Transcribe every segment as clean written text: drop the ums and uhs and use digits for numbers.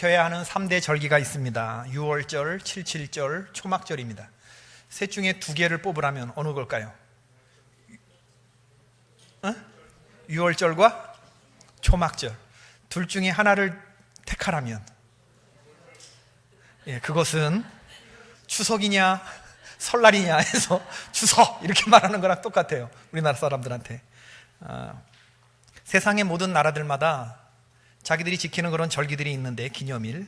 지켜야 하는 3대 절기가 있습니다. 6월절, 77절, 초막절입니다. 셋 중에 2개를 뽑으라면 어느 걸까요? 6월절과 초막절, 둘 중에 하나를 택하라면 그것은 추석이냐 설날이냐 해서 추석 이렇게 말하는 거랑 똑같아요. 우리나라 사람들한테. 세상의 모든 나라들마다 자기들이 지키는 그런 절기들이 있는데, 기념일,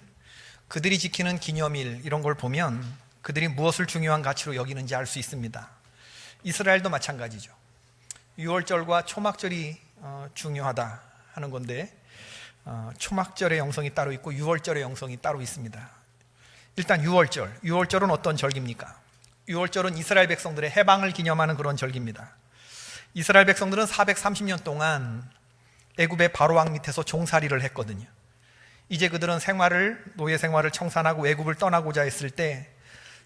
그들이 지키는 기념일 이런 걸 보면 그들이 무엇을 중요한 가치로 여기는지 알 수 있습니다. 이스라엘도 마찬가지죠. 6월절과 초막절이 중요하다 하는 건데, 초막절의 영성이 따로 있고 6월절의 영성이 따로 있습니다. 일단 6월절은 어떤 절기입니까? 6월절은 이스라엘 백성들의 해방을 기념하는 그런 절기입니다. 이스라엘 백성들은 430년 동안 애굽의 바로왕 밑에서 종살이를 했거든요. 이제 그들은 노예 생활을 청산하고 애굽을 떠나고자 했을 때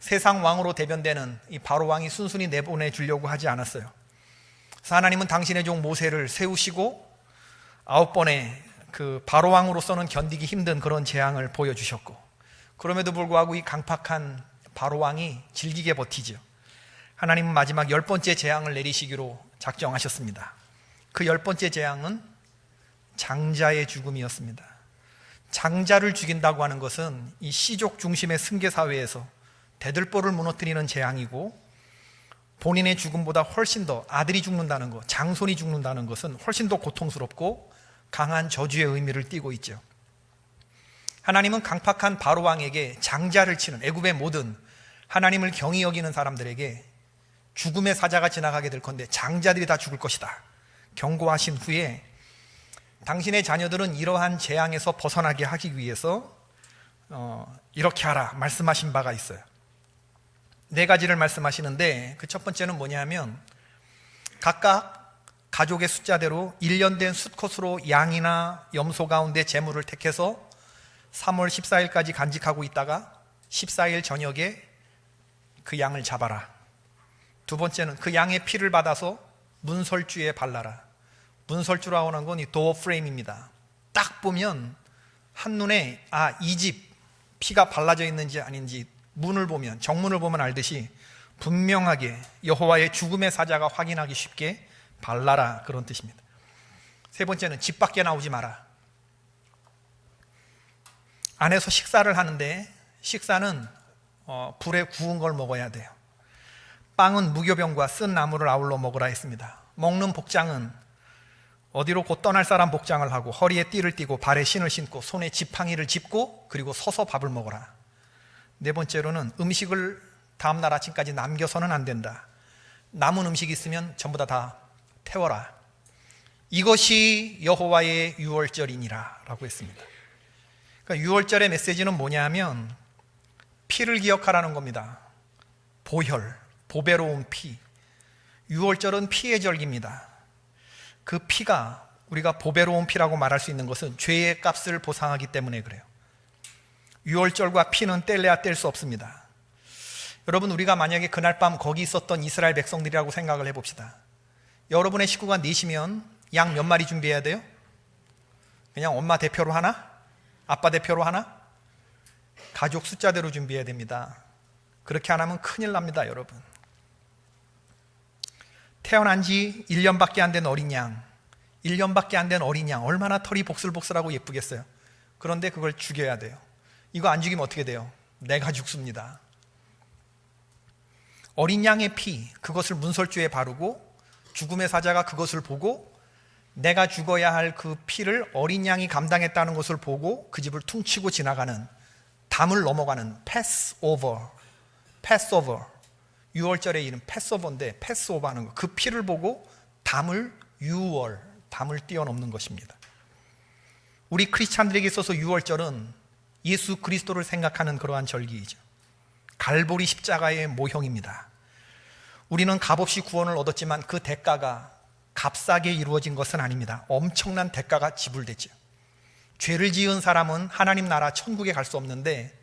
세상 왕으로 대변되는 이 바로왕이 순순히 내보내주려고 하지 않았어요. 그래서 하나님은 당신의 종 모세를 세우시고 9번의 그 바로왕으로서는 견디기 힘든 그런 재앙을 보여주셨고, 그럼에도 불구하고 이 강팍한 바로왕이 질기게 버티죠. 하나님은 마지막 10번째 재앙을 내리시기로 작정하셨습니다. 그 10번째 재앙은 장자의 죽음이었습니다. 장자를 죽인다고 하는 것은 이 시족 중심의 승계사회에서 대들보를 무너뜨리는 재앙이고, 본인의 죽음보다 훨씬 더 아들이 죽는다는 것, 장손이 죽는다는 것은 훨씬 더 고통스럽고 강한 저주의 의미를 띠고 있죠. 하나님은 강팍한 바로왕에게 장자를 치는, 애굽의 모든 하나님을 경히 여기는 사람들에게 죽음의 사자가 지나가게 될 건데 장자들이 다 죽을 것이다 경고하신 후에, 당신의 자녀들은 이러한 재앙에서 벗어나게 하기 위해서 이렇게 하라 말씀하신 바가 있어요. 4가지를 말씀하시는데, 그 첫 번째는 뭐냐면, 각각 가족의 숫자대로 1년 된 수컷으로 양이나 염소 가운데 제물을 택해서 3월 14일까지 간직하고 있다가 14일 저녁에 그 양을 잡아라. 두 번째는 그 양의 피를 받아서 문설주에 발라라. 문설주라고 하는 건 이 도어 프레임입니다. 딱 보면 한눈에 이 집 피가 발라져 있는지 아닌지 문을 보면, 정문을 보면 알듯이 분명하게 여호와의 죽음의 사자가 확인하기 쉽게 발라라, 그런 뜻입니다. 세 번째는 집 밖에 나오지 마라. 안에서 식사를 하는데 식사는 불에 구운 걸 먹어야 돼요. 빵은 무교병과 쓴 나물을 아울러 먹으라 했습니다. 먹는 복장은 어디로 곧 떠날 사람 복장을 하고 허리에 띠를 띠고 발에 신을 신고 손에 지팡이를 짚고 그리고 서서 밥을 먹어라. 4번째로는 음식을 다음날 아침까지 남겨서는 안 된다. 남은 음식이 있으면 전부 다 태워라. 이것이 여호와의 6월절이니라 라고 했습니다. 그러니까 6월절의 메시지는 뭐냐 하면 피를 기억하라는 겁니다. 보혈, 보배로운 피. 6월절은 피의 절기입니다. 그 피가, 우리가 보배로운 피라고 말할 수 있는 것은 죄의 값을 보상하기 때문에 그래요. 6월절과 피는 뗄래야 뗄 수 없습니다. 여러분, 우리가 만약에 그날 밤 거기 있었던 이스라엘 백성들이라고 생각을 해봅시다. 여러분의 식구가 넷이면 양 몇 마리 준비해야 돼요? 그냥 엄마 대표로 하나? 아빠 대표로 하나? 가족 숫자대로 준비해야 됩니다. 그렇게 안 하면 큰일 납니다, 여러분. 태어난 지 1년밖에 안 된 어린 양, 1년밖에 안 된 어린 양, 얼마나 털이 복슬복슬하고 예쁘겠어요. 그런데 그걸 죽여야 돼요. 이거 안 죽이면 어떻게 돼요? 내가 죽습니다. 어린 양의 피, 그것을 문설주에 바르고 죽음의 사자가 그것을 보고 내가 죽어야 할 그 피를 어린 양이 감당했다는 것을 보고 그 집을 퉁치고 지나가는, 담을 넘어가는 패스오버. 6월절의 이름 패스오버인데, 패스오버 하는 거, 그 피를 보고 담을 뛰어넘는 것입니다. 우리 크리스찬들에게 있어서 6월절은 예수 그리스도를 생각하는 그러한 절기이죠. 갈보리 십자가의 모형입니다. 우리는 값없이 구원을 얻었지만 그 대가가 값싸게 이루어진 것은 아닙니다. 엄청난 대가가 지불됐죠. 죄를 지은 사람은 하나님 나라 천국에 갈 수 없는데,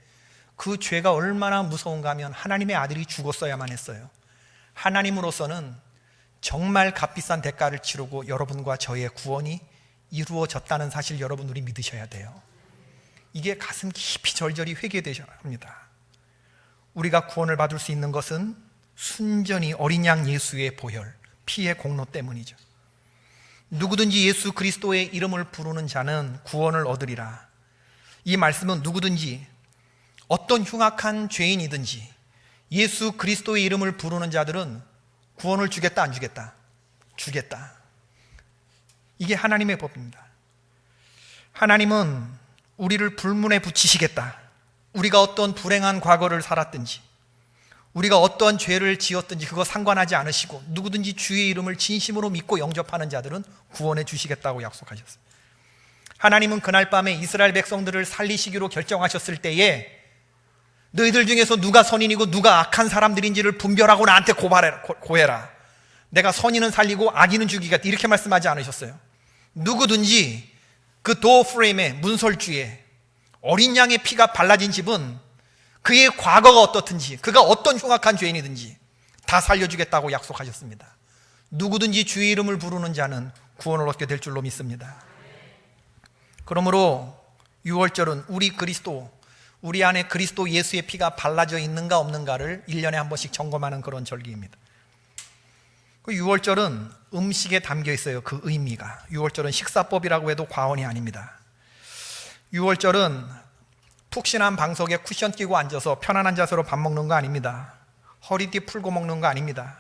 그 죄가 얼마나 무서운가 하면 하나님의 아들이 죽었어야만 했어요. 하나님으로서는 정말 값비싼 대가를 치르고 여러분과 저의 구원이 이루어졌다는 사실, 여러분 우리 믿으셔야 돼요. 이게 가슴 깊이 절절히 회개되셔야 합니다. 우리가 구원을 받을 수 있는 것은 순전히 어린 양 예수의 보혈, 피의 공로 때문이죠. 누구든지 예수 그리스도의 이름을 부르는 자는 구원을 얻으리라. 이 말씀은 누구든지 어떤 흉악한 죄인이든지 예수 그리스도의 이름을 부르는 자들은 구원을 주겠다, 안 주겠다? 주겠다. 이게 하나님의 법입니다. 하나님은 우리를 불문에 붙이시겠다. 우리가 어떤 불행한 과거를 살았든지 우리가 어떠한 죄를 지었든지 그거 상관하지 않으시고 누구든지 주의 이름을 진심으로 믿고 영접하는 자들은 구원해 주시겠다고 약속하셨어요. 하나님은 그날 밤에 이스라엘 백성들을 살리시기로 결정하셨을 때에 너희들 중에서 누가 선인이고 누가 악한 사람들인지를 분별하고 나한테 고해라. 내가 선인은 살리고 악인은 죽이겠다, 이렇게 말씀하지 않으셨어요. 누구든지 그 도어 프레임에, 문설주에 어린 양의 피가 발라진 집은 그의 과거가 어떻든지 그가 어떤 흉악한 죄인이든지 다 살려주겠다고 약속하셨습니다. 누구든지 주의 이름을 부르는 자는 구원을 얻게 될 줄로 믿습니다. 그러므로 6월절은 우리 안에 그리스도 예수의 피가 발라져 있는가 없는가를 1년에 한 번씩 점검하는 그런 절기입니다. 6월절은 음식에 담겨 있어요. 그 의미가. 6월절은 식사법이라고 해도 과언이 아닙니다. 6월절은 푹신한 방석에 쿠션 끼고 앉아서 편안한 자세로 밥 먹는 거 아닙니다. 허리띠 풀고 먹는 거 아닙니다.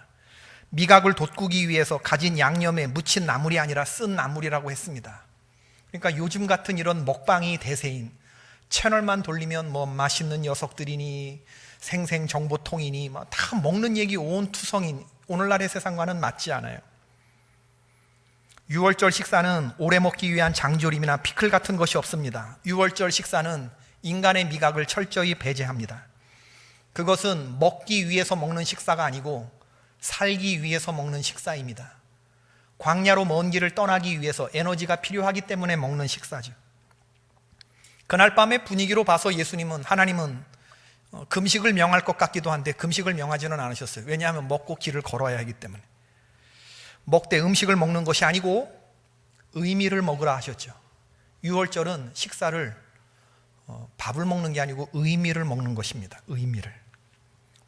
미각을 돋구기 위해서 가진 양념에 묻힌 나물이 아니라 쓴 나물이라고 했습니다. 그러니까 요즘 같은 이런 먹방이 대세인, 채널만 돌리면 뭐 맛있는 녀석들이니 생생정보통이니 다 먹는 얘기 온투성인, 오늘날의 세상과는 맞지 않아요. 6월절 식사는 오래 먹기 위한 장조림이나 피클 같은 것이 없습니다. 6월절 식사는 인간의 미각을 철저히 배제합니다. 그것은 먹기 위해서 먹는 식사가 아니고 살기 위해서 먹는 식사입니다. 광야로 먼 길을 떠나기 위해서 에너지가 필요하기 때문에 먹는 식사죠. 그날 밤의 분위기로 봐서 하나님은 금식을 명할 것 같기도 한데 금식을 명하지는 않으셨어요. 왜냐하면 먹고 길을 걸어야 하기 때문에. 먹되 음식을 먹는 것이 아니고 의미를 먹으라 하셨죠. 6월절은 식사를 밥을 먹는 게 아니고 의미를 먹는 것입니다. 의미를.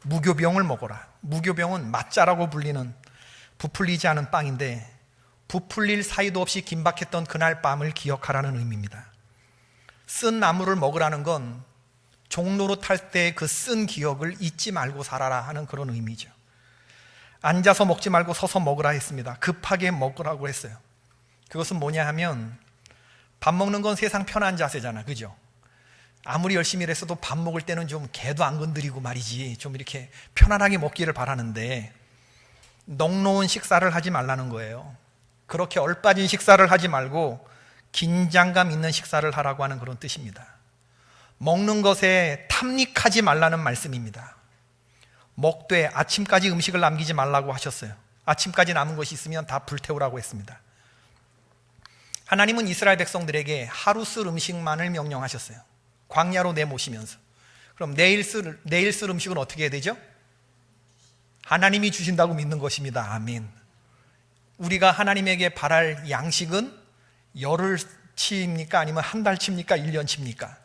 무교병을 먹어라. 무교병은 맛자라고 불리는 부풀리지 않은 빵인데 부풀릴 사이도 없이 긴박했던 그날 밤을 기억하라는 의미입니다. 쓴 나물을 먹으라는 건 종로로 탈 때 그 쓴 기억을 잊지 말고 살아라 하는 그런 의미죠. 앉아서 먹지 말고 서서 먹으라 했습니다. 급하게 먹으라고 했어요. 그것은 뭐냐 하면 밥 먹는 건 세상 편한 자세잖아, 그죠? 아무리 열심히 일했어도 밥 먹을 때는 좀 개도 안 건드리고 말이지 좀 이렇게 편안하게 먹기를 바라는데 넉놓은 식사를 하지 말라는 거예요. 그렇게 얼빠진 식사를 하지 말고 긴장감 있는 식사를 하라고 하는 그런 뜻입니다. 먹는 것에 탐닉하지 말라는 말씀입니다. 먹되 아침까지 음식을 남기지 말라고 하셨어요. 아침까지 남은 것이 있으면 다 불태우라고 했습니다. 하나님은 이스라엘 백성들에게 하루 쓸 음식만을 명령하셨어요. 광야로 내모시면서. 그럼 내일 쓸 음식은 어떻게 해야 되죠? 하나님이 주신다고 믿는 것입니다. 아멘. 우리가 하나님에게 바랄 양식은 열흘치입니까? 아니면 한 달치입니까? 1년치입니까?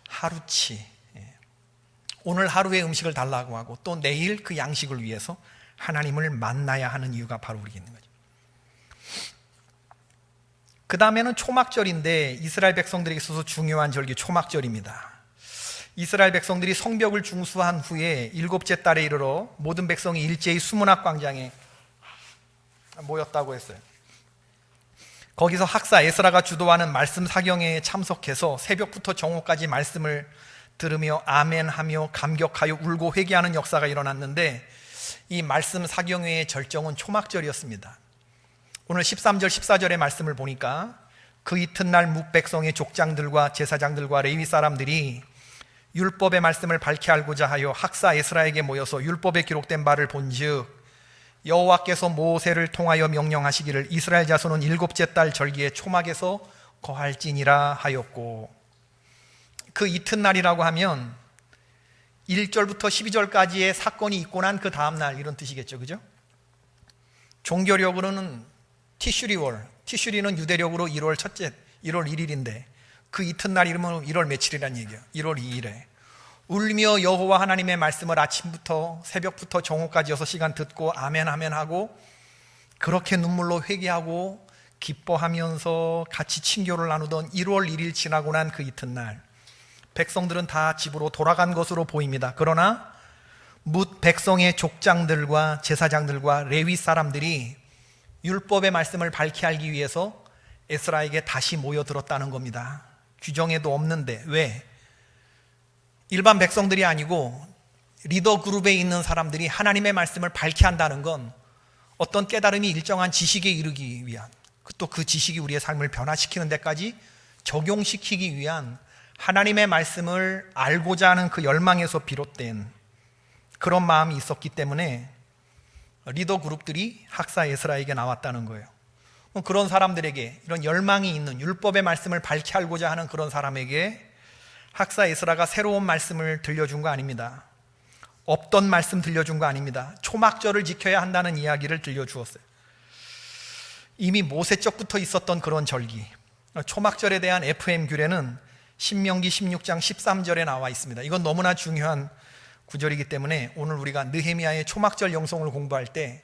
하루치. 오늘 하루의 음식을 달라고 하고 또 내일 그 양식을 위해서 하나님을 만나야 하는 이유가 바로 우리에게 있는 거죠. 그 다음에는 초막절인데 이스라엘 백성들에게 있어서 중요한 절기 초막절입니다. 이스라엘 백성들이 성벽을 중수한 후에 7째 달에 이르러 모든 백성이 일제히 수문학 광장에 모였다고 했어요. 거기서 학사 에스라가 주도하는 말씀 사경회에 참석해서 새벽부터 정오까지 말씀을 들으며 아멘하며 감격하여 울고 회개하는 역사가 일어났는데 이 말씀 사경회의 절정은 초막절이었습니다. 오늘 13절 14절의 말씀을 보니까 그 이튿날 뭇백성의 족장들과 제사장들과 레위 사람들이 율법의 말씀을 밝히 알고자 하여 학사 에스라에게 모여서 율법에 기록된 바를 본즉 여호와께서 모세를 통하여 명령하시기를 이스라엘 자손은 7째 달 절기에 초막에서 거할지니라 하였고, 그 이튿날이라고 하면 1절부터 12절까지의 사건이 있고 난 그 다음날 이런 뜻이겠죠, 그죠? 종교력으로는 티슈리월, 티슈리는 유대력으로 1월 1일인데 그 이튿날 이름은 1월 며칠이란 얘기예요. 1월 2일에 울며 여호와 하나님의 말씀을 아침부터 새벽부터 정오까지 6시간 듣고 아멘 아멘 하고 그렇게 눈물로 회개하고 기뻐하면서 같이 친교를 나누던 1월 1일 지나고 난 그 이튿날 백성들은 다 집으로 돌아간 것으로 보입니다. 그러나 뭇 백성의 족장들과 제사장들과 레위 사람들이 율법의 말씀을 밝히 알기 위해서 에스라에게 다시 모여들었다는 겁니다. 규정에도 없는데 왜? 일반 백성들이 아니고 리더 그룹에 있는 사람들이 하나님의 말씀을 밝히 한다는 건 어떤 깨달음이 일정한 지식에 이르기 위한, 또 그 지식이 우리의 삶을 변화시키는 데까지 적용시키기 위한 하나님의 말씀을 알고자 하는 그 열망에서 비롯된 그런 마음이 있었기 때문에 리더 그룹들이 학사 에스라에게 나왔다는 거예요. 그런 사람들에게, 이런 열망이 있는 율법의 말씀을 밝히 알고자 하는 그런 사람에게 학사 에스라가 새로운 말씀을 들려준 거 아닙니다. 없던 말씀 들려준 거 아닙니다. 초막절을 지켜야 한다는 이야기를 들려주었어요. 이미 모세적부터 있었던 그런 절기, 초막절에 대한 FM 규례는 신명기 16장 13절에 나와 있습니다. 이건 너무나 중요한 구절이기 때문에 오늘 우리가 느헤미야의 초막절 영성을 공부할 때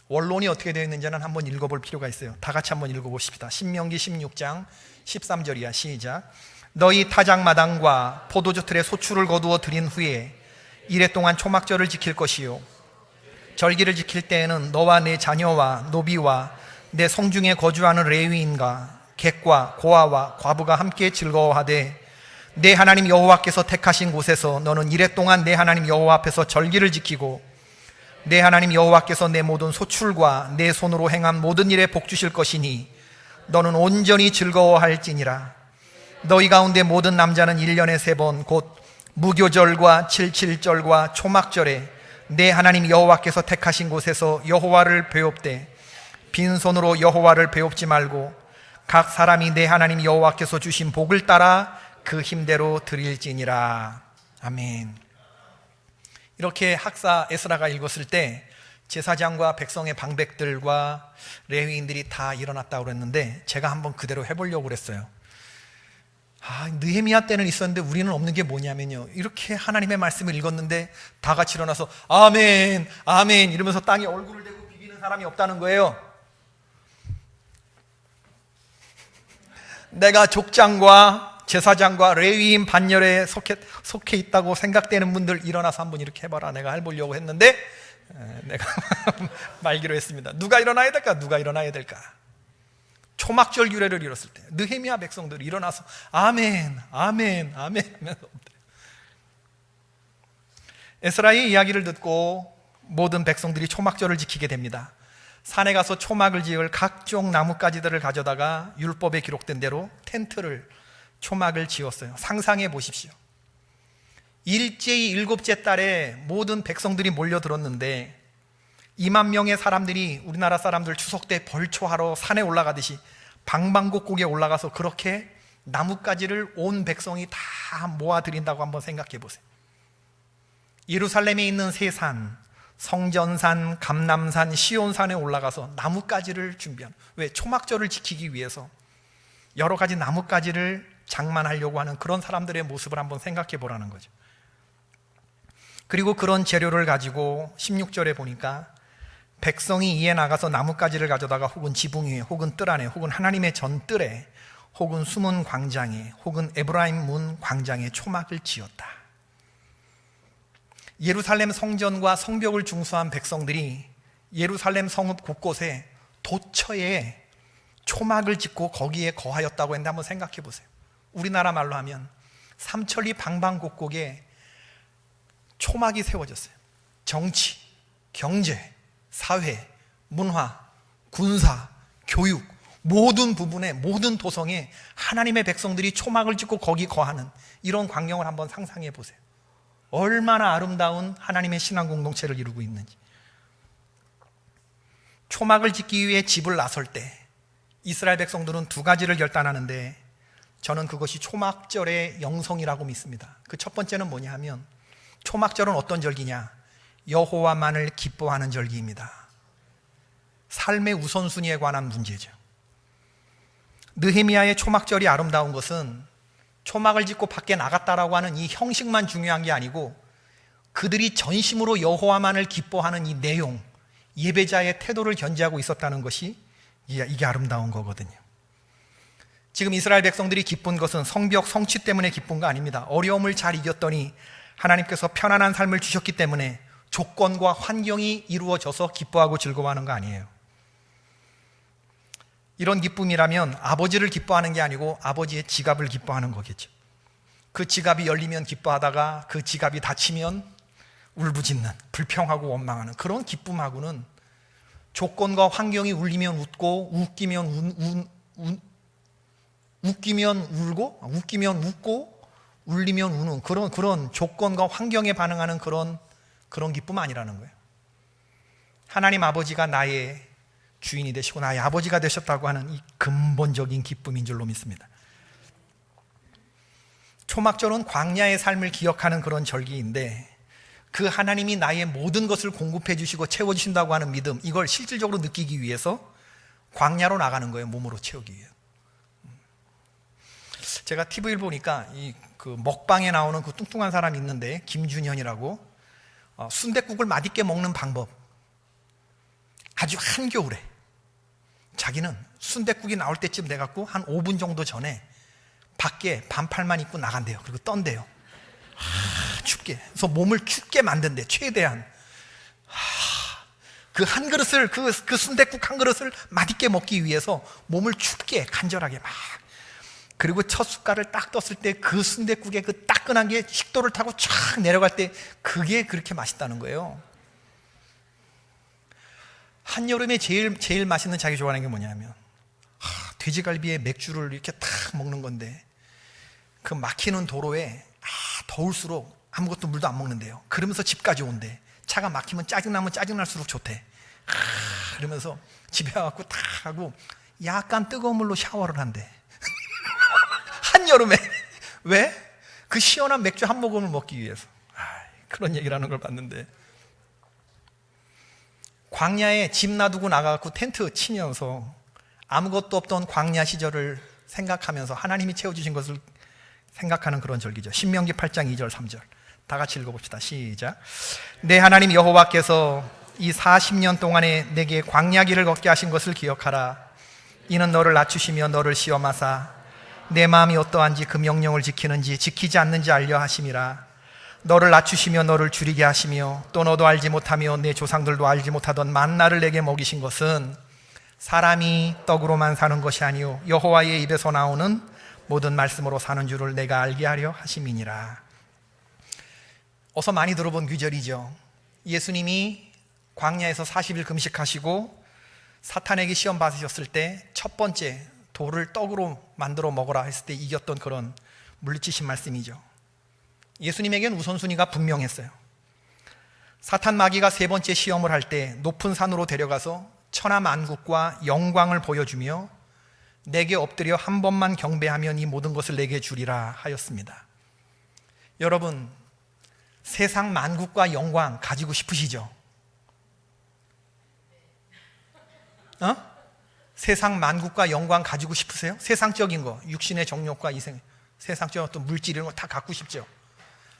원론이 어떻게 되어 있는지는 한번 읽어볼 필요가 있어요. 다 같이 한번 읽어보십시다. 신명기 16장 13절이야. 시작. 너희 타작마당과 포도주 틀에 소출을 거두어 드린 후에 이래 동안 초막절을 지킬 것이요 절기를 지킬 때에는 너와 내 자녀와 노비와 내 성중에 거주하는 레위인과 객과 고아와 과부가 함께 즐거워하되 내 하나님 여호와께서 택하신 곳에서 너는 이래 동안 내 하나님 여호와 앞에서 절기를 지키고 내 하나님 여호와께서 내 모든 소출과 내 손으로 행한 모든 일에 복 주실 것이니 너는 온전히 즐거워할지니라. 너희 가운데 모든 남자는 1년에 3번 곧 무교절과 칠칠절과 초막절에 내 하나님 여호와께서 택하신 곳에서 여호와를 배웁되 빈손으로 여호와를 배웁지 말고 각 사람이 내 하나님 여호와께서 주신 복을 따라 그 힘대로 드릴지니라. 아멘. 이렇게 학사 에스라가 읽었을 때 제사장과 백성의 방백들과 레위인들이 다 일어났다고 그랬는데 제가 한번 그대로 해보려고 그랬어요. 느헤미야 때는 있었는데 우리는 없는 게 뭐냐면요, 이렇게 하나님의 말씀을 읽었는데 다 같이 일어나서 아멘 아멘 이러면서 땅에 얼굴을 대고 비비는 사람이 없다는 거예요. 내가 족장과 제사장과 레위인 반열에 속해 있다고 생각되는 분들 일어나서 한번 이렇게 해봐라. 내가 해보려고 했는데 내가 말기로 했습니다. 누가 일어나야 될까? 누가 일어나야 될까? 초막절 규례를 이뤘을 때 느헤미야 백성들이 일어나서 아멘 아멘 아멘 하면서 에스라의 이야기를 듣고 모든 백성들이 초막절을 지키게 됩니다. 산에 가서 초막을 지을 각종 나뭇가지들을 가져다가 율법에 기록된 대로 텐트를, 초막을 지었어요. 상상해 보십시오. 일제히 7째 달에 모든 백성들이 몰려들었는데 2만 명의 사람들이 우리나라 사람들 추석 때 벌초하러 산에 올라가듯이 방방곡곡에 올라가서 그렇게 나뭇가지를 온 백성이 다 모아들인다고 한번 생각해 보세요. 예루살렘에 있는 세 산, 성전산, 감람산, 시온산에 올라가서 나뭇가지를 준비한, 왜? 초막절을 지키기 위해서 여러 가지 나뭇가지를 장만하려고 하는 그런 사람들의 모습을 한번 생각해 보라는 거죠. 그리고 그런 재료를 가지고 16절에 보니까 백성이 이에 나가서 나뭇가지를 가져다가 혹은 지붕 위에 혹은 뜰 안에 혹은 하나님의 전뜰에 혹은 숨은 광장에 혹은 에브라임 문 광장에 초막을 지었다. 예루살렘 성전과 성벽을 중수한 백성들이 예루살렘 성읍 곳곳에 도처에 초막을 짓고 거기에 거하였다고 했는데 한번 생각해 보세요. 우리나라 말로 하면 삼천리 방방곡곡에 초막이 세워졌어요. 정치, 경제, 사회, 문화, 군사, 교육 모든 부분에, 모든 도성에 하나님의 백성들이 초막을 짓고 거기 거하는 이런 광경을 한번 상상해 보세요. 얼마나 아름다운 하나님의 신앙 공동체를 이루고 있는지. 초막을 짓기 위해 집을 나설 때 이스라엘 백성들은 2가지를 결단하는데 저는 그것이 초막절의 영성이라고 믿습니다. 그 첫 번째는 뭐냐 하면 초막절은 어떤 절기냐? 여호와만을 기뻐하는 절기입니다. 삶의 우선순위에 관한 문제죠. 느헤미야의 초막절이 아름다운 것은 초막을 짓고 밖에 나갔다라고 하는 이 형식만 중요한 게 아니고 그들이 전심으로 여호와만을 기뻐하는 이 내용, 예배자의 태도를 견지하고 있었다는 것이 이게 아름다운 거거든요. 지금 이스라엘 백성들이 기쁜 것은 성벽 성취 때문에 기쁜 거 아닙니다. 어려움을 잘 이겼더니 하나님께서 편안한 삶을 주셨기 때문에 조건과 환경이 이루어져서 기뻐하고 즐거워하는 거 아니에요. 이런 기쁨이라면 아버지를 기뻐하는 게 아니고 아버지의 지갑을 기뻐하는 거겠죠. 그 지갑이 열리면 기뻐하다가 그 지갑이 닫히면 울부짖는, 불평하고 원망하는 그런 기쁨하고는 조건과 환경이 울리면 웃고 웃기면 울고 웃기면 웃고 울리면 우는 그런 조건과 환경에 반응하는 그런 기쁨 아니라는 거예요. 하나님 아버지가 나의 주인이 되시고 나의 아버지가 되셨다고 하는 이 근본적인 기쁨인 줄로 믿습니다. 초막절은 광야의 삶을 기억하는 그런 절기인데 그 하나님이 나의 모든 것을 공급해 주시고 채워주신다고 하는 믿음, 이걸 실질적으로 느끼기 위해서 광야로 나가는 거예요. 몸으로 채우기 위해. 제가 TV를 보니까 그 먹방에 나오는 그 뚱뚱한 사람이 있는데 김준현이라고 순댓국을 맛있게 먹는 방법, 아주 한겨울에 자기는 순댓국이 나올 때쯤 돼갖고 한 5분 정도 전에 밖에 반팔만 입고 나간대요. 그리고 떤대요. 춥게. 그래서 몸을 춥게 만든대. 최대한 그 한 그릇을 그 순댓국 한 그릇을 맛있게 먹기 위해서 몸을 춥게 간절하게 막. 그리고 첫 숟갈을 딱 떴을 때 그 순댓국의 그 따끈한 게 식도를 타고 쫙 내려갈 때 그게 그렇게 맛있다는 거예요. 한여름에 제일 맛있는 자기 좋아하는 게 뭐냐면 돼지갈비에 맥주를 이렇게 탁 먹는 건데 그 막히는 도로에 더울수록 아무것도 물도 안 먹는데요. 그러면서 집까지 온대. 차가 막히면 짜증나면 짜증날수록 좋대. 그러면서 집에 와갖고 탁 하고 약간 뜨거운 물로 샤워를 한대. 한여름에. 왜? 그 시원한 맥주 한 모금을 먹기 위해서. 그런 얘기를 하는 걸 봤는데 광야에 집 놔두고 나가갖고 텐트 치면서 아무것도 없던 광야 시절을 생각하면서 하나님이 채워주신 것을 생각하는 그런 절기죠. 신명기 8장 2절 3절 다 같이 읽어봅시다. 시작. 내 하나님 여호와께서 이 40년 동안에 내게 광야길을 걷게 하신 것을 기억하라. 이는 너를 낮추시며 너를 시험하사 내 마음이 어떠한지 그 명령을 지키는지 지키지 않는지 알려 하심이라. 너를 낮추시며 너를 줄이게 하시며 또 너도 알지 못하며 내 조상들도 알지 못하던 만나를 내게 먹이신 것은 사람이 떡으로만 사는 것이 아니요 여호와의 입에서 나오는 모든 말씀으로 사는 줄을 내가 알게 하려 하심이니라. 어서 많이 들어본 규절이죠. 예수님이 광야에서 40일 금식하시고 사탄에게 시험 받으셨을 때 첫 번째 돌을 떡으로 만들어 먹으라 했을 때 이겼던 그런 물리치신 말씀이죠. 예수님에겐 우선순위가 분명했어요. 사탄 마귀가 세 번째 시험을 할 때 높은 산으로 데려가서 천하만국과 영광을 보여주며 내게 엎드려 한 번만 경배하면 이 모든 것을 내게 주리라 하였습니다. 여러분, 세상 만국과 영광 가지고 싶으시죠? 세상 만국과 영광 가지고 싶으세요? 세상적인 거, 육신의 정욕과 이생, 세상적인 어떤 물질 이런 거 다 갖고 싶죠?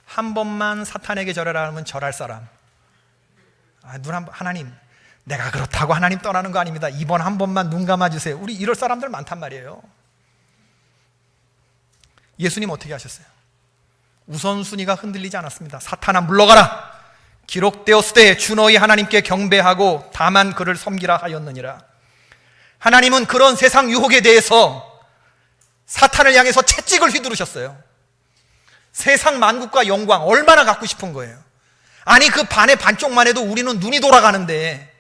한 번만 사탄에게 절하라 하면 절할 사람. 하나님, 내가 그렇다고 하나님 떠나는 거 아닙니다. 이번 한 번만 눈 감아주세요. 우리 이럴 사람들 많단 말이에요. 예수님 어떻게 하셨어요? 우선순위가 흔들리지 않았습니다. 사탄아 물러가라. 기록되었으되 주 너희 하나님께 경배하고 다만 그를 섬기라 하였느니라. 하나님은 그런 세상 유혹에 대해서 사탄을 향해서 채찍을 휘두르셨어요. 세상 만국과 영광 얼마나 갖고 싶은 거예요. 아니 그 반의 반쪽만 해도 우리는 눈이 돌아가는데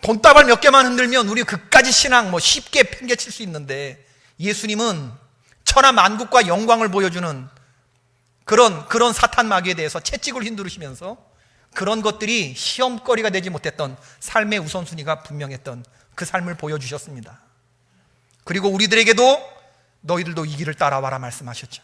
돈다발 몇 개만 흔들면 우리 그까지 신앙 쉽게 팽개칠 수 있는데 예수님은 천하 만국과 영광을 보여주는 그런 사탄 마귀에 대해서 채찍을 휘두르시면서 그런 것들이 시험거리가 되지 못했던 삶의 우선순위가 분명했던 그 삶을 보여주셨습니다. 그리고 우리들에게도 너희들도 이 길을 따라와라 말씀하셨죠.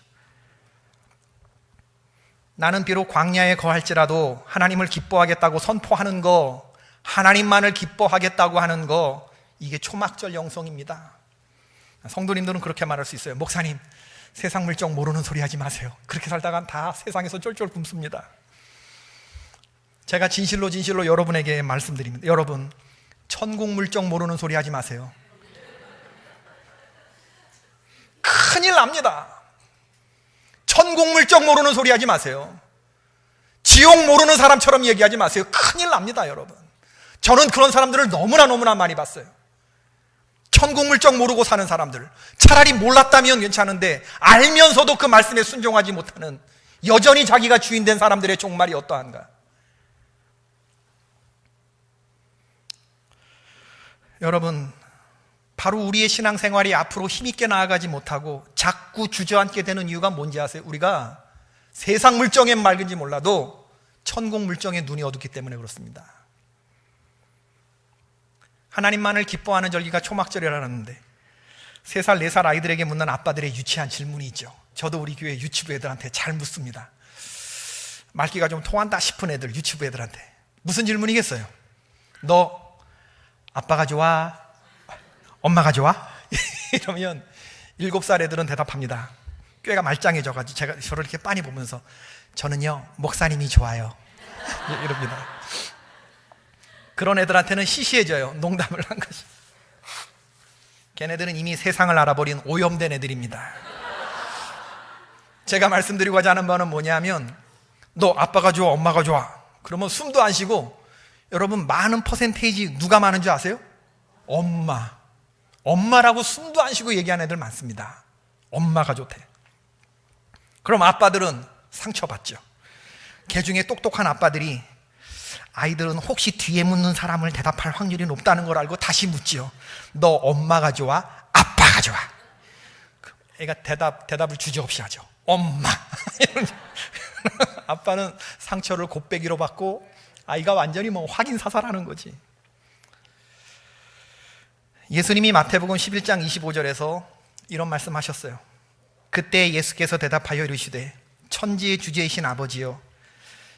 나는 비록 광야에 거할지라도 하나님을 기뻐하겠다고 선포하는 거, 하나님만을 기뻐하겠다고 하는 거, 이게 초막절 영성입니다. 성도님들은 그렇게 말할 수 있어요. 목사님, 세상 물정 모르는 소리 하지 마세요. 그렇게 살다간 다 세상에서 쫄쫄 굶습니다. 제가 진실로 여러분에게 말씀드립니다. 여러분, 천국 물정 모르는 소리 하지 마세요. 큰일 납니다. 천국 물정 모르는 소리 하지 마세요. 지옥 모르는 사람처럼 얘기하지 마세요. 큰일 납니다, 여러분. 저는 그런 사람들을 너무나 많이 봤어요. 천국 물정 모르고 사는 사람들, 차라리 몰랐다면 괜찮은데 알면서도 그 말씀에 순종하지 못하는, 여전히 자기가 주인된 사람들의 종말이 어떠한가. 여러분, 바로 우리의 신앙생활이 앞으로 힘있게 나아가지 못하고 자꾸 주저앉게 되는 이유가 뭔지 아세요? 우리가 세상 물정엔 맑은지 몰라도 천국 물정에 눈이 어둡기 때문에 그렇습니다. 하나님만을 기뻐하는 절기가 초막절이라는데 3살, 4살 아이들에게 묻는 아빠들의 유치한 질문이 있죠. 저도 우리 교회 유치부 애들한테 잘 묻습니다. 말귀가 좀 통한다 싶은 애들, 유치부 애들한테 무슨 질문이겠어요? 너 아빠가 좋아? 엄마가 좋아? 이러면 7살 애들은 대답합니다. 꾀가 말짱해져가지고 제가 저를 이렇게 빤히 보면서 저는요, 목사님이 좋아요. 이럽니다. 그런 애들한테는 시시해져요. 농담을 한 거죠. 걔네들은 이미 세상을 알아버린 오염된 애들입니다. 제가 말씀드리고자 하는 바는 뭐냐면, 너 아빠가 좋아, 엄마가 좋아? 그러면 숨도 안 쉬고, 여러분 많은 퍼센테이지 누가 많은 줄 아세요? 엄마라고 숨도 안 쉬고 얘기하는 애들 많습니다. 엄마가 좋대. 그럼 아빠들은 상처받죠. 개 중에 똑똑한 아빠들이 아이들은 혹시 뒤에 묻는 사람을 대답할 확률이 높다는 걸 알고 다시 묻지요. 너 엄마가 좋아? 아빠가 좋아? 애가 대답을 주저없이 하죠. 엄마. 아빠는 상처를 곱빼기로 받고 아이가 완전히 확인 사살하는 거지. 예수님이 마태복음 11장 25절에서 이런 말씀하셨어요. 그때 예수께서 대답하여 이르시되 천지의 주제이신 아버지여,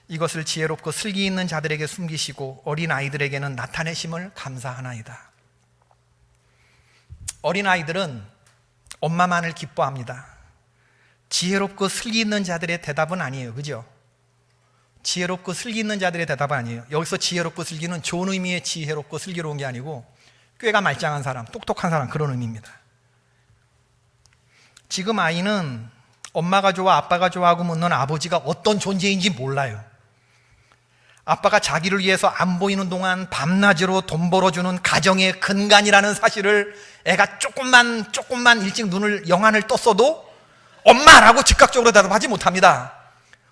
이것을 지혜롭고 슬기 있는 자들에게 숨기시고 어린 아이들에게는 나타내심을 감사하나이다. 어린 아이들은 엄마만을 기뻐합니다. 지혜롭고 슬기 있는 자들의 대답은 아니에요. 그죠? 지혜롭고 슬기 있는 자들의 대답은 아니에요. 여기서 지혜롭고 슬기는 좋은 의미의 지혜롭고 슬기로운 게 아니고 꾀가 말짱한 사람, 똑똑한 사람, 그런 의미입니다. 지금 아이는 엄마가 좋아, 아빠가 좋아하고 묻는 아버지가 어떤 존재인지 몰라요. 아빠가 자기를 위해서 안 보이는 동안 밤낮으로 돈 벌어주는 가정의 근간이라는 사실을 애가 조금만 일찍 영안을 떴어도 엄마라고 즉각적으로 대답하지 못합니다.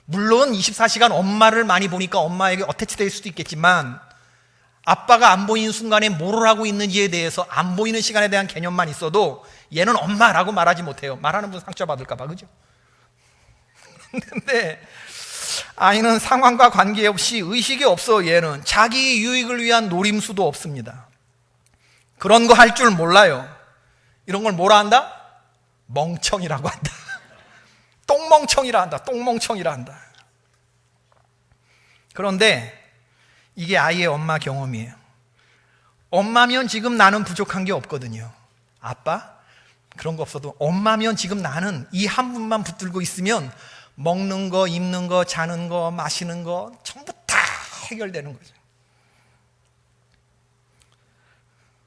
물론 24시간 엄마를 많이 보니까 엄마에게 어태치될 수도 있겠지만, 아빠가 안 보이는 순간에 뭘 하고 있는지에 대해서 안 보이는 시간에 대한 개념만 있어도 얘는 엄마라고 말하지 못해요. 말하는 분 상처받을까 봐. 그죠? 근데 아이는 상황과 관계없이 의식이 없어. 얘는 자기 유익을 위한 노림수도 없습니다. 그런 거 할 줄 몰라요. 이런 걸 뭐라 한다? 멍청이라고 한다. 똥멍청이라 한다. 똥멍청이라 한다. 그런데 이게 아이의 엄마 경험이에요. 엄마면 지금 나는 부족한 게 없거든요. 아빠? 그런 거 없어도 엄마면 지금 나는 이 한 분만 붙들고 있으면 먹는 거, 입는 거, 자는 거, 마시는 거 전부 다 해결되는 거죠.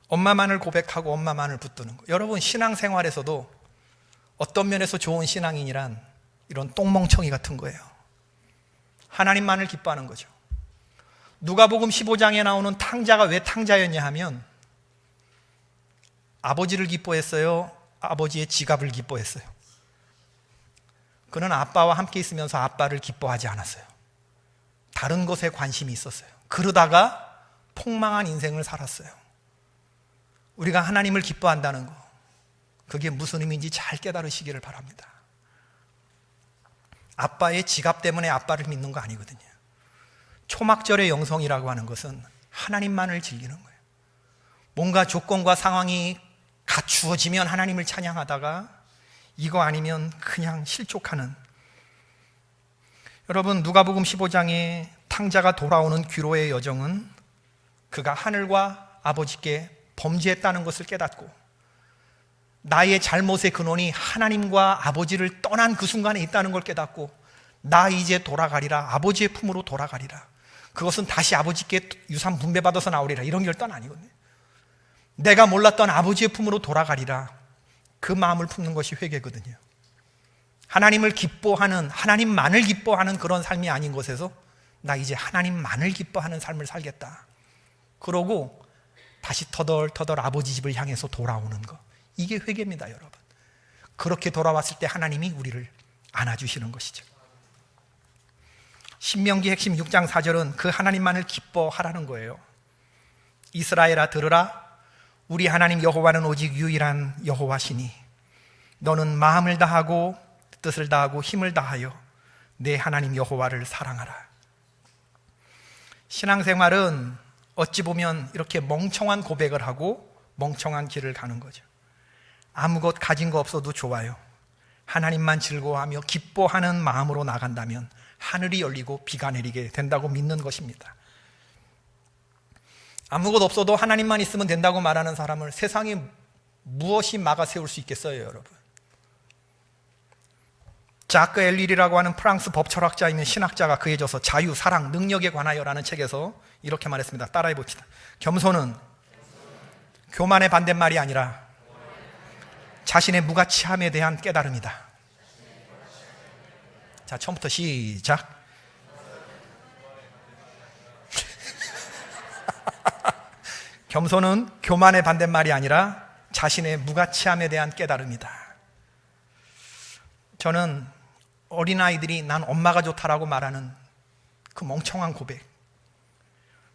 엄마만을 고백하고 엄마만을 붙드는 거. 여러분, 신앙생활에서도 어떤 면에서 좋은 신앙인이란 이런 똥멍청이 같은 거예요. 하나님만을 기뻐하는 거죠. 누가복음 15장에 나오는 탕자가 왜 탕자였냐 하면 아버지를 기뻐했어요? 아버지의 지갑을 기뻐했어요? 그는 아빠와 함께 있으면서 아빠를 기뻐하지 않았어요. 다른 것에 관심이 있었어요. 그러다가 폭망한 인생을 살았어요. 우리가 하나님을 기뻐한다는 거, 그게 무슨 의미인지 잘 깨달으시기를 바랍니다. 아빠의 지갑 때문에 아빠를 믿는 거 아니거든요. 초막절의 영성이라고 하는 것은 하나님만을 즐기는 거예요. 뭔가 조건과 상황이 갖추어지면 하나님을 찬양하다가 이거 아니면 그냥 실족하는. 여러분, 누가복음 15장에 탕자가 돌아오는 귀로의 여정은 그가 하늘과 아버지께 범죄했다는 것을 깨닫고 나의 잘못의 근원이 하나님과 아버지를 떠난 그 순간에 있다는 걸 깨닫고 나 이제 돌아가리라, 아버지의 품으로 돌아가리라. 그것은 다시 아버지께 유산 분배받아서 나오리라 이런 결단 아니거든요. 내가 몰랐던 아버지의 품으로 돌아가리라, 그 마음을 품는 것이 회개거든요. 하나님을 기뻐하는, 하나님만을 기뻐하는 그런 삶이 아닌 것에서 나 이제 하나님만을 기뻐하는 삶을 살겠다, 그러고 다시 터덜터덜 아버지 집을 향해서 돌아오는 것, 이게 회개입니다. 여러분, 그렇게 돌아왔을 때 하나님이 우리를 안아주시는 것이죠. 신명기 핵심 6장 4절은 그 하나님만을 기뻐하라는 거예요. 이스라엘아 들으라, 우리 하나님 여호와는 오직 유일한 여호와시니 너는 마음을 다하고 뜻을 다하고 힘을 다하여 내 하나님 여호와를 사랑하라. 신앙생활은 어찌 보면 이렇게 멍청한 고백을 하고 멍청한 길을 가는 거죠. 아무것 가진 거 없어도 좋아요. 하나님만 즐거워하며 기뻐하는 마음으로 나간다면 하늘이 열리고 비가 내리게 된다고 믿는 것입니다. 아무것 없어도 하나님만 있으면 된다고 말하는 사람을 세상에 무엇이 막아 세울 수 있겠어요, 여러분? 자크 엘릴이라고 하는 프랑스 법철학자이며 신학자가 그에 져서 자유, 사랑, 능력에 관하여라는 책에서 이렇게 말했습니다. 따라해 봅시다. 겸손은 교만의 반대말이 아니라 자신의 무가치함에 대한 깨달음이다. 자, 처음부터 시작. 겸손은 교만의 반대말이 아니라 자신의 무가치함에 대한 깨달음이다. 저는 어린아이들이 난 엄마가 좋다라고 말하는 그 멍청한 고백,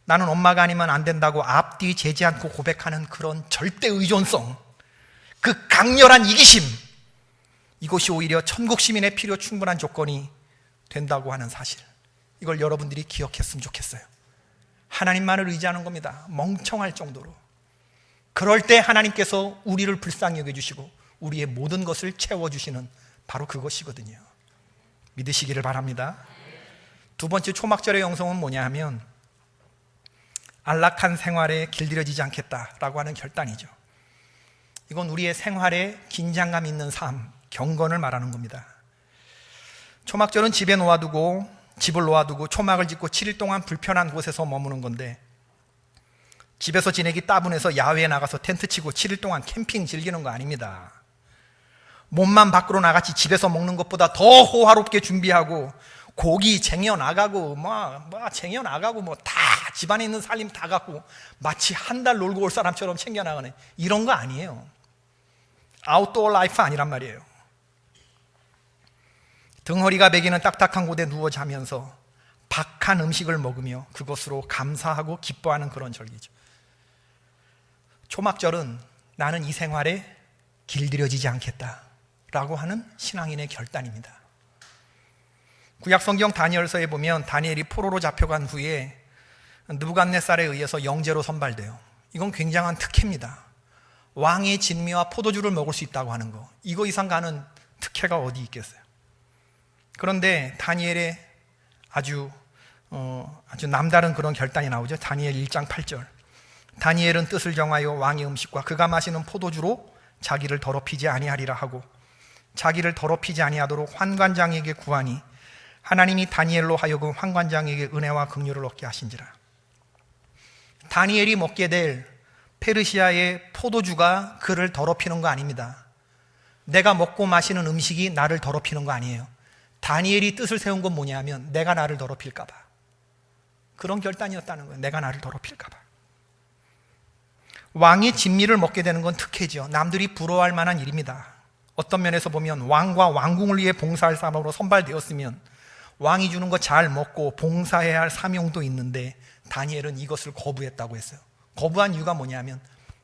나는 엄마가 아니면 안 된다고 앞뒤 재지 않고 고백하는 그런 절대 의존성, 그 강렬한 이기심, 이것이 오히려 천국 시민의 필요 충분한 조건이 된다고 하는 사실, 이걸 여러분들이 기억했으면 좋겠어요. 하나님만을 의지하는 겁니다. 멍청할 정도로. 그럴 때 하나님께서 우리를 불쌍히 여겨주시고 우리의 모든 것을 채워주시는 바로 그것이거든요. 믿으시기를 바랍니다. 두 번째 초막절의 영성은 뭐냐 하면 안락한 생활에 길들여지지 않겠다라고 하는 결단이죠. 이건 우리의 생활에 긴장감 있는 삶, 경건을 말하는 겁니다. 초막절은 집을 놓아두고 초막을 짓고 7일 동안 불편한 곳에서 머무는 건데, 집에서 지내기 따분해서 야외에 나가서 텐트 치고 7일 동안 캠핑 즐기는 거 아닙니다. 몸만 밖으로 나갔지 집에서 먹는 것보다 더 호화롭게 준비하고 고기 쟁여나가고 다 집안에 있는 살림 다 갖고 마치 한 달 놀고 올 사람처럼 챙겨나가네, 이런 거 아니에요. 아웃도어 라이프 아니란 말이에요. 등허리가 베기는 딱딱한 곳에 누워 자면서 박한 음식을 먹으며 그것으로 감사하고 기뻐하는 그런 절기죠. 초막절은 나는 이 생활에 길들여지지 않겠다라고 하는 신앙인의 결단입니다. 구약성경 다니엘서에 보면 다니엘이 포로로 잡혀간 후에 느부갓네살에 의해서 영제로 선발돼요. 이건 굉장한 특혜입니다. 왕의 진미와 포도주를 먹을 수 있다고 하는 거, 이거 이상 가는 특혜가 어디 있겠어요? 그런데 다니엘의 아주 남다른 그런 결단이 나오죠. 다니엘 1장 8절. 다니엘은 뜻을 정하여 왕의 음식과 그가 마시는 포도주로 자기를 더럽히지 아니하리라 하고 자기를 더럽히지 아니하도록 환관장에게 구하니 하나님이 다니엘로 하여금 환관장에게 은혜와 긍휼을 얻게 하신지라. 다니엘이 먹게 될 페르시아의 포도주가 그를 더럽히는 거 아닙니다. 내가 먹고 마시는 음식이 나를 더럽히는 거 아니에요. 다니엘이 뜻을 세운 건 뭐냐 하면 내가 나를 더럽힐까 봐, 그런 결단이었다는 거예요. 내가 나를 더럽힐까 봐. 왕의 진미를 먹게 되는 건 특혜죠. 남들이 부러워할 만한 일입니다. 어떤 면에서 보면 왕과 왕궁을 위해 봉사할 사람으로 선발되었으면 왕이 주는 거 잘 먹고 봉사해야 할 사명도 있는데 다니엘은 이것을 거부했다고 했어요. 거부한 이유가 뭐냐면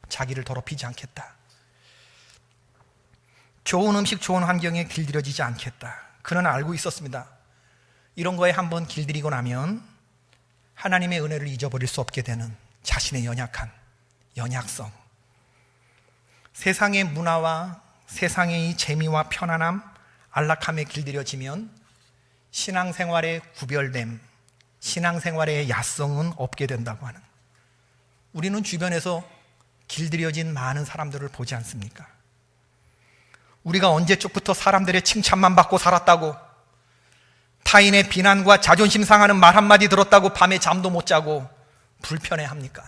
자기를 더럽히지 않겠다, 좋은 음식 좋은 환경에 길들여지지 않겠다. 그는 알고 있었습니다. 이런 거에 한번 길들이고 나면 하나님의 은혜를 잊어버릴 수 없게 되는 자신의 연약성, 세상의 문화와 세상의 이 재미와 편안함, 안락함에 길들여지면 신앙생활의 구별됨, 신앙생활의 야성은 없게 된다고 하는, 우리는 주변에서 길들여진 많은 사람들을 보지 않습니까? 우리가 언제적부터 사람들의 칭찬만 받고 살았다고, 타인의 비난과 자존심 상하는 말 한마디 들었다고 밤에 잠도 못 자고 불편해합니까?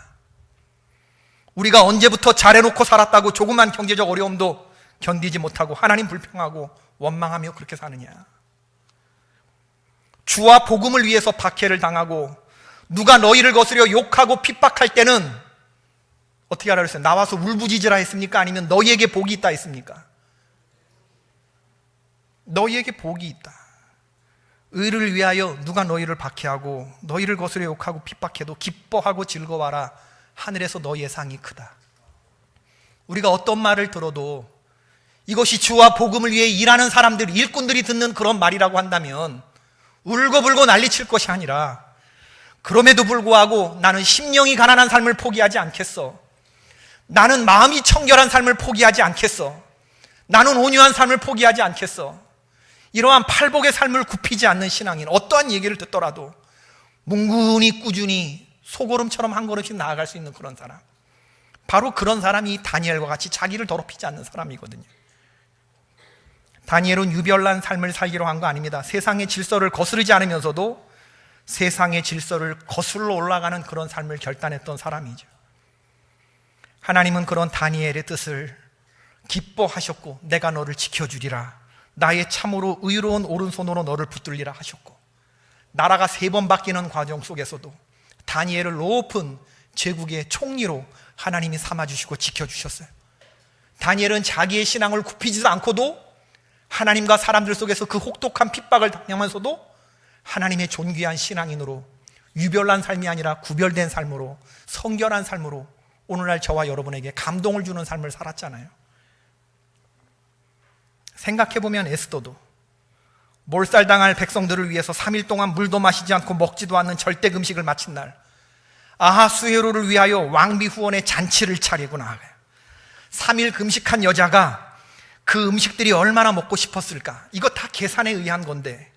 우리가 언제부터 잘해놓고 살았다고 조그만 경제적 어려움도 견디지 못하고 하나님 불평하고 원망하며 그렇게 사느냐? 주와 복음을 위해서 박해를 당하고 누가 너희를 거스려 욕하고 핍박할 때는 어떻게 하라 그랬어요? 나와서 울부짖으라 했습니까? 아니면 너희에게 복이 있다 했습니까? 너희에게 복이 있다. 의를 위하여 누가 너희를 박해하고 너희를 거스려 욕하고 핍박해도 기뻐하고 즐거워하라. 하늘에서 너희의 상이 크다. 우리가 어떤 말을 들어도 이것이 주와 복음을 위해 일하는 사람들, 일꾼들이 듣는 그런 말이라고 한다면 울고불고 난리칠 것이 아니라, 그럼에도 불구하고 나는 심령이 가난한 삶을 포기하지 않겠어. 나는 마음이 청결한 삶을 포기하지 않겠어. 나는 온유한 삶을 포기하지 않겠어. 이러한 팔복의 삶을 굽히지 않는 신앙인, 어떠한 얘기를 듣더라도 뭉근히 꾸준히 소걸음처럼 한 걸음씩 나아갈 수 있는 그런 사람, 바로 그런 사람이 다니엘과 같이 자기를 더럽히지 않는 사람이거든요. 다니엘은 유별난 삶을 살기로 한 거 아닙니다. 세상의 질서를 거스르지 않으면서도 세상의 질서를 거슬러 올라가는 그런 삶을 결단했던 사람이죠. 하나님은 그런 다니엘의 뜻을 기뻐하셨고 내가 너를 지켜주리라, 나의 참으로 의로운 오른손으로 너를 붙들리라 하셨고, 나라가 3번 바뀌는 과정 속에서도 다니엘을 높은 제국의 총리로 하나님이 삼아주시고 지켜주셨어요. 다니엘은 자기의 신앙을 굽히지도 않고도 하나님과 사람들 속에서 그 혹독한 핍박을 당하면서도 하나님의 존귀한 신앙인으로, 유별난 삶이 아니라 구별된 삶으로, 성결한 삶으로 오늘날 저와 여러분에게 감동을 주는 삶을 살았잖아요. 생각해보면 에스더도 몰살당할 백성들을 위해서 3일 동안 물도 마시지 않고 먹지도 않는 절대 금식을 마친 날, 아하수에로를 위하여 왕비 후원의 잔치를 차리고 나아가요. 3일 금식한 여자가 그 음식들이 얼마나 먹고 싶었을까? 이거 다 계산에 의한 건데,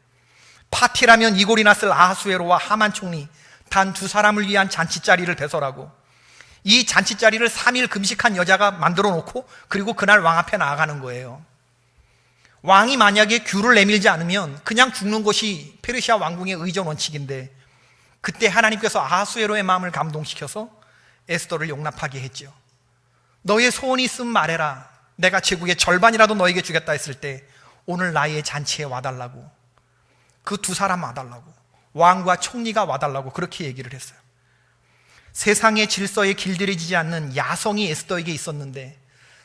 파티라면 이골이 났을 아하수에로와 하만 총리 단 2사람을 위한 잔치자리를 배설하고, 이 잔치자리를 3일 금식한 여자가 만들어 놓고 그리고 그날 왕 앞에 나아가는 거예요. 왕이 만약에 규를 내밀지 않으면 그냥 죽는 것이 페르시아 왕궁의 의전 원칙인데, 그때 하나님께서 아하수에로의 마음을 감동시켜서 에스더를 용납하게 했죠. 너의 소원이 있으면 말해라, 내가 제국의 절반이라도 너에게 주겠다 했을 때 오늘 나의 잔치에 와달라고, 그 2사람 와달라고, 왕과 총리가 와달라고 그렇게 얘기를 했어요. 세상의 질서에 길들여지지 않는 야성이 에스더에게 있었는데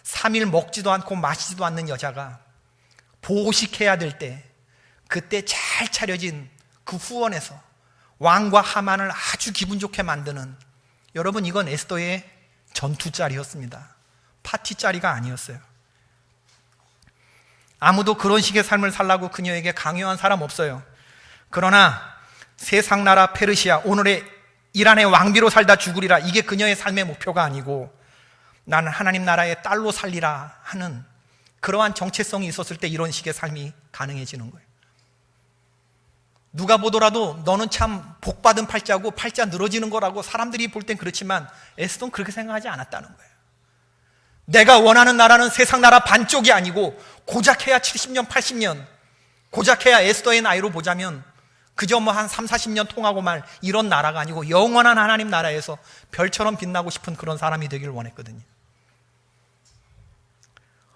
3일 먹지도 않고 마시지도 않는 여자가 보식해야 될 때, 그때 잘 차려진 그 후원에서 왕과 하만을 아주 기분 좋게 만드는, 여러분 이건 에스더의 전투자리였습니다. 파티자리가 아니었어요. 아무도 그런 식의 삶을 살라고 그녀에게 강요한 사람 없어요. 그러나 세상 나라 페르시아, 오늘의 이란의 왕비로 살다 죽으리라, 이게 그녀의 삶의 목표가 아니고 나는 하나님 나라의 딸로 살리라 하는 그러한 정체성이 있었을 때 이런 식의 삶이 가능해지는 거예요. 누가 보더라도 너는 참 복받은 팔자고 팔자 늘어지는 거라고 사람들이 볼 땐 그렇지만 에스더는 그렇게 생각하지 않았다는 거예요. 내가 원하는 나라는 세상 나라 반쪽이 아니고 고작해야 70년 80년, 고작해야 에스더의 나이로 보자면 그저 뭐 한 3, 40년 통하고 말 이런 나라가 아니고 영원한 하나님 나라에서 별처럼 빛나고 싶은 그런 사람이 되기를 원했거든요.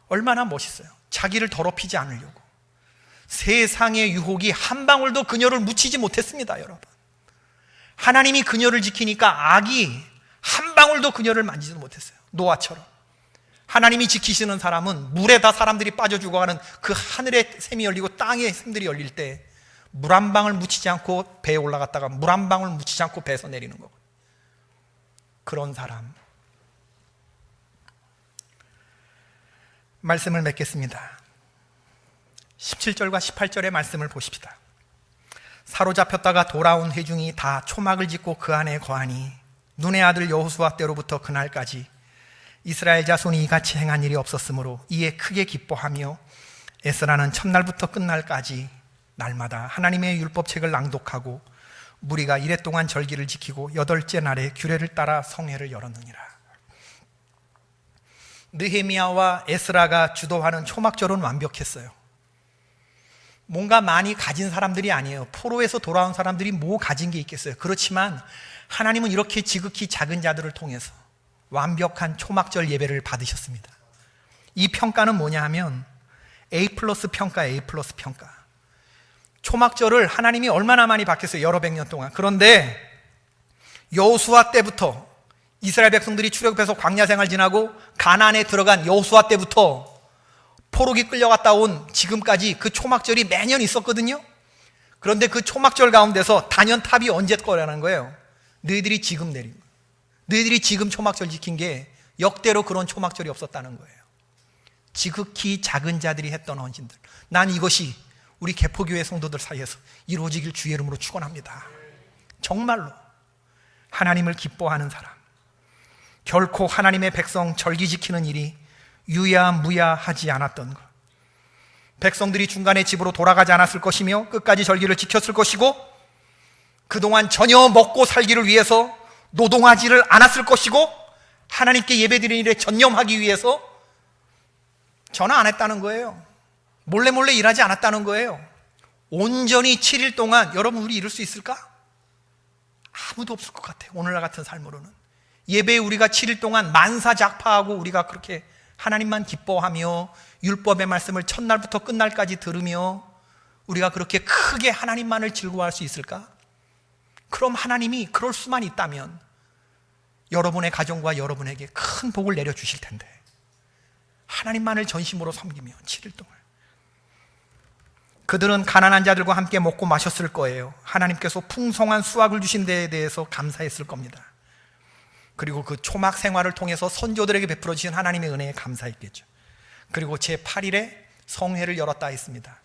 얼마나 멋있어요. 자기를 더럽히지 않으려고 세상의 유혹이 한 방울도 그녀를 묻히지 못했습니다. 여러분, 하나님이 그녀를 지키니까 악이 한 방울도 그녀를 만지지 못했어요. 노아처럼 하나님이 지키시는 사람은 물에다 사람들이 빠져 죽어가는 그 하늘의 샘이 열리고 땅의 샘들이 열릴 때 물 한 방울 묻히지 않고 배에 올라갔다가 물 한 방울 묻히지 않고 배에서 내리는 거고, 그런 사람. 말씀을 맺겠습니다. 17절과 18절의 말씀을 보십시다. 사로잡혔다가 돌아온 회중이 다 초막을 짓고 그 안에 거하니 눈의 아들 여호수아 때로부터 그날까지 이스라엘 자손이 이같이 행한 일이 없었으므로 이에 크게 기뻐하며 에스라는 첫날부터 끝날까지 날마다 하나님의 율법책을 낭독하고 무리가 이레 동안 절기를 지키고 8째 날에 규례를 따라 성회를 열었느니라. 느헤미야와 에스라가 주도하는 초막절은 완벽했어요. 뭔가 많이 가진 사람들이 아니에요. 포로에서 돌아온 사람들이 뭐 가진 게 있겠어요. 그렇지만 하나님은 이렇게 지극히 작은 자들을 통해서 완벽한 초막절 예배를 받으셨습니다. 이 평가는 뭐냐 하면 A+ 평가, A+ 평가. 초막절을 하나님이 얼마나 많이 받겠어요, 여러 백년 동안. 그런데 여호수아 때부터, 이스라엘 백성들이 출애굽해서 광야 생활 지나고 가나안에 들어간 여호수아 때부터 포로기 끌려갔다 온 지금까지 그 초막절이 매년 있었거든요. 그런데 그 초막절 가운데서 단연탑이 언제 거라는 거예요? 너희들이 지금 내린 거예요. 너희들이 지금 초막절 지킨 게 역대로 그런 초막절이 없었다는 거예요. 지극히 작은 자들이 했던 헌신들. 난 이것이 우리 개포교회 성도들 사이에서 이루어지길 주의 이름으로 축원합니다. 정말로 하나님을 기뻐하는 사람, 결코 하나님의 백성 절기 지키는 일이 유야무야하지 않았던 것. 백성들이 중간에 집으로 돌아가지 않았을 것이며 끝까지 절기를 지켰을 것이고 그동안 전혀 먹고 살기를 위해서 노동하지를 않았을 것이고 하나님께 예배드리는 일에 전념하기 위해서 전화 안 했다는 거예요. 몰래 일하지 않았다는 거예요. 온전히 7일 동안. 여러분, 우리 이룰 수 있을까? 아무도 없을 것 같아요. 오늘날 같은 삶으로는. 예배에 우리가 7일 동안 만사작파하고 우리가 그렇게 하나님만 기뻐하며 율법의 말씀을 첫날부터 끝날까지 들으며 우리가 그렇게 크게 하나님만을 즐거워할 수 있을까? 그럼 하나님이 그럴 수만 있다면 여러분의 가정과 여러분에게 큰 복을 내려주실 텐데, 하나님만을 전심으로 섬기며 7일 동안 그들은 가난한 자들과 함께 먹고 마셨을 거예요. 하나님께서 풍성한 수확을 주신 데에 대해서 감사했을 겁니다. 그리고 그 초막 생활을 통해서 선조들에게 베풀어 주신 하나님의 은혜에 감사했겠죠. 그리고 제8일에 성회를 열었다 했습니다.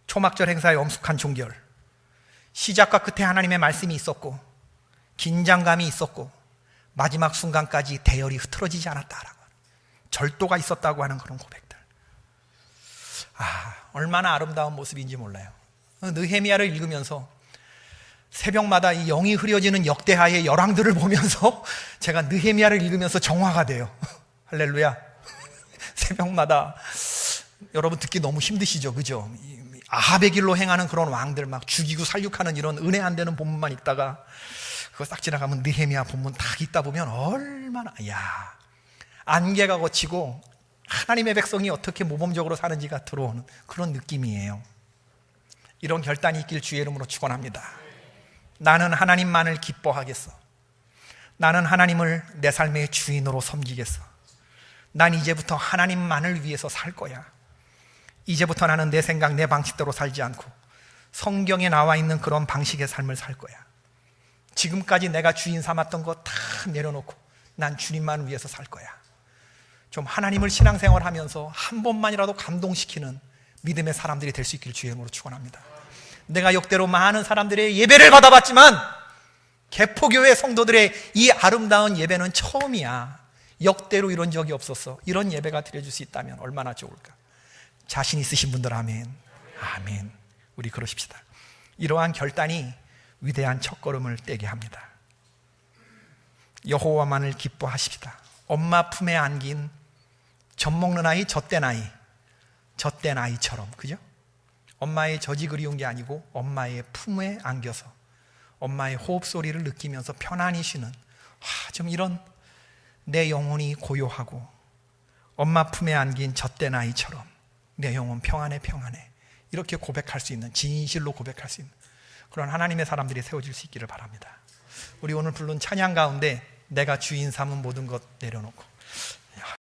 초막절 행사의 엄숙한 종결, 시작과 끝에 하나님의 말씀이 있었고 긴장감이 있었고 마지막 순간까지 대열이 흐트러지지 않았다라고, 절도가 있었다고 하는 그런 고백들. 얼마나 아름다운 모습인지 몰라요. 느헤미야를 읽으면서 새벽마다 이 영이 흐려지는 역대하의 열왕들을 보면서 제가 느헤미야를 읽으면서 정화가 돼요. 할렐루야. 새벽마다 여러분 듣기 너무 힘드시죠, 그죠? 아합의 길로 행하는 그런 왕들 막 죽이고 살육하는 이런 은혜 안 되는 본문만 읽다가 그거 싹 지나가면 느헤미야 본문 딱 읽다 보면 얼마나, 안개가 걷히고 하나님의 백성이 어떻게 모범적으로 사는지가 들어오는 그런 느낌이에요. 이런 결단이 있길 주의 이름으로 축원합니다. 나는 하나님만을 기뻐하겠어. 나는 하나님을 내 삶의 주인으로 섬기겠어. 난 이제부터 하나님만을 위해서 살 거야. 이제부터 나는 내 생각, 내 방식대로 살지 않고 성경에 나와 있는 그런 방식의 삶을 살 거야. 지금까지 내가 주인 삼았던 거 다 내려놓고 난 주님만 위해서 살 거야. 좀 하나님을 신앙생활하면서 한 번만이라도 감동시키는 믿음의 사람들이 될 수 있기를 주의 이름으로 축원합니다. 내가 역대로 많은 사람들의 예배를 받아봤지만 개포교회 성도들의 이 아름다운 예배는 처음이야. 역대로 이런 적이 없었어. 이런 예배가 드려줄 수 있다면 얼마나 좋을까. 자신 있으신 분들 아멘. 아멘. 우리 그러십시다. 이러한 결단이 위대한 첫걸음을 떼게 합니다. 여호와만을 기뻐하십시다. 엄마 품에 안긴 젖 먹는 아이, 젖된 아이처럼, 그죠? 엄마의 젖이 그리운 게 아니고 엄마의 품에 안겨서 엄마의 호흡 소리를 느끼면서 편안히 쉬는, 좀 이런 내 영혼이 고요하고 엄마 품에 안긴 젖된 아이처럼 내 영혼 평안해. 이렇게 고백할 수 있는, 진실로 고백할 수 있는 그런 하나님의 사람들이 세워질 수 있기를 바랍니다. 우리 오늘 부른 찬양 가운데 내가 주인 삼은 모든 것 내려놓고